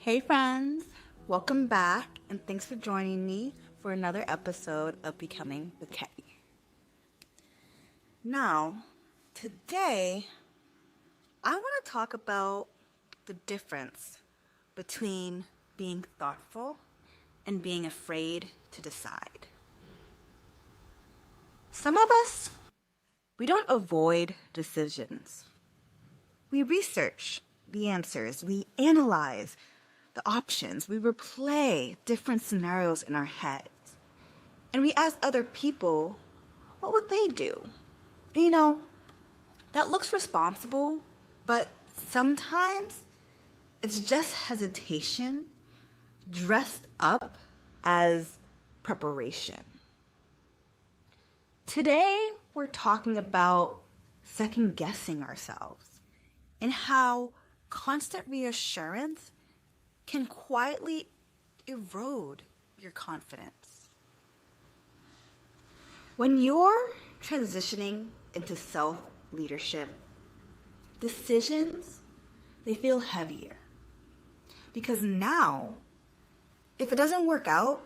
Hey friends, welcome back and thanks for joining me for another episode of Becoming with Kenny. Now, today I want to talk about the difference between being thoughtful and being afraid to decide. Some of us, we don't avoid decisions. We research the answers, we analyze the options, we replay different scenarios in our heads. And we ask other people, what would they do? That looks responsible, but sometimes it's just hesitation dressed up as preparation. Today, we're talking about second guessing ourselves and how constant reassurance can quietly erode your confidence. When you're transitioning into self-leadership, decisions, they feel heavier. Because now, if it doesn't work out,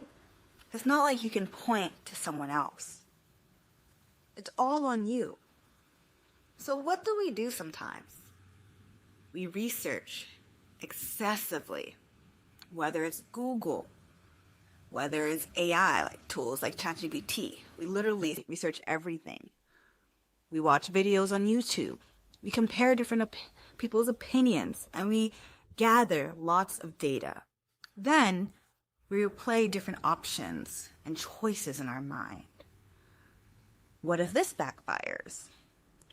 it's not like you can point to someone else. It's all on you. So what do we do sometimes? We research excessively, whether it's Google, whether it's AI, like tools like ChatGPT. We literally research everything. We watch videos on YouTube. We compare different people's opinions, and we gather lots of data. Then we replay different options and choices in our mind. What if this backfires?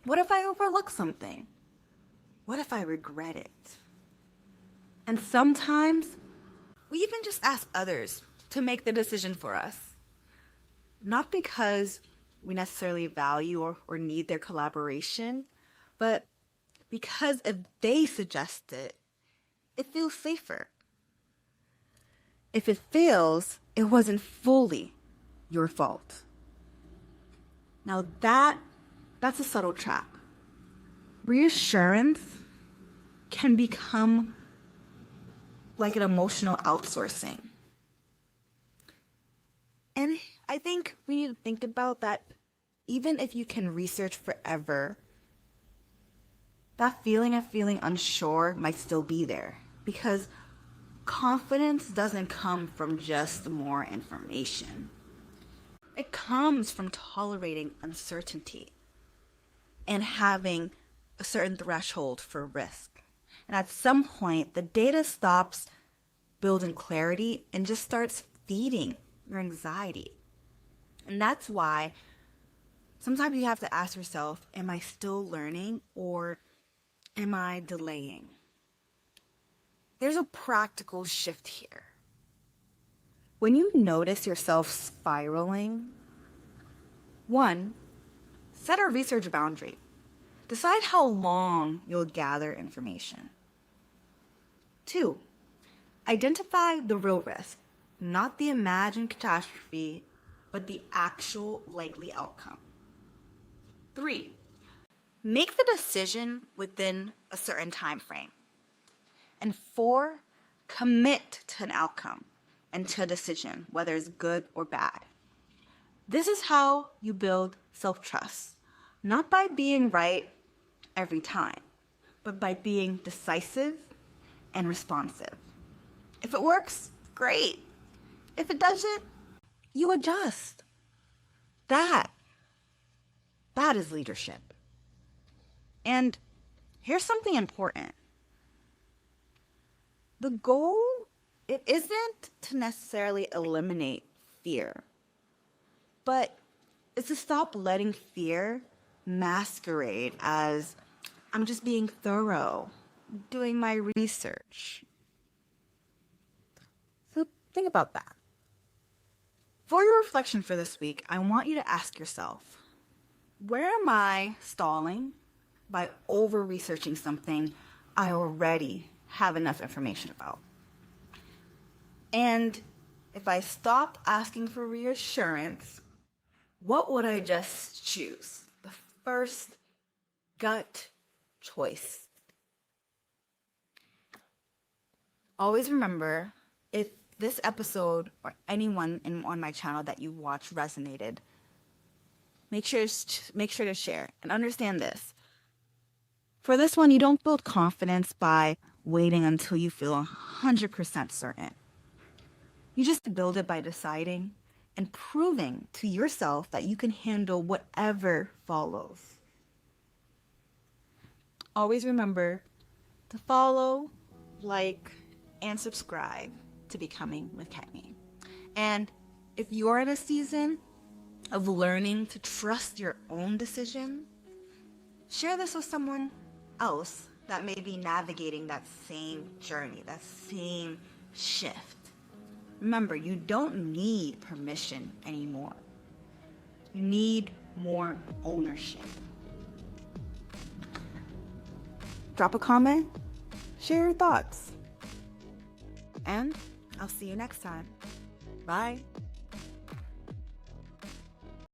What if I overlook something? What if I regret it? And sometimes we even just ask others to make the decision for us. Not because we necessarily value or need their collaboration, but because if they suggest it, it feels safer. If it fails, it wasn't fully your fault. Now that's a subtle trap. Reassurance can become like an emotional outsourcing. And I think we need to think about that. Even if you can research forever, that feeling of feeling unsure might still be there, because confidence doesn't come from just more information. It comes from tolerating uncertainty and having a certain threshold for risk. And at some point, the data stops building clarity and just starts feeding your anxiety. And that's why sometimes you have to ask yourself, am I still learning or am I delaying? There's a practical shift here. When you notice yourself spiraling, 1, set a research boundary. Decide how long you'll gather information. 2, identify the real risk, not the imagined catastrophe, but the actual likely outcome. 3, make the decision within a certain time frame. And 4, commit to an outcome and to a decision, whether it's good or bad. This is how you build self-trust, not by being right every time, but by being decisive and responsive. If it works, great. If it doesn't, you adjust. That is leadership. And here's something important. The goal, it isn't to necessarily eliminate fear, but it's to stop letting fear masquerade as I'm just being thorough, doing my research. So think about that. For your reflection for this week, I want you to ask yourself, where am I stalling by over-researching something I already have enough information about? And if I stop asking for reassurance, what would I just choose? The first gut choice. Always remember, if this episode or anyone on my channel that you watch resonated, make sure to share and understand this. For this one, you don't build confidence by waiting until you feel 100% certain. You just build it by deciding and proving to yourself that you can handle whatever follows. Always remember to follow, like, and subscribe to Becoming with Kenny. And if you're in a season of learning to trust your own decision, share this with someone else that may be navigating that same journey, that same shift. Remember, you don't need permission anymore. You need more ownership. Drop a comment, share your thoughts, and I'll see you next time. Bye.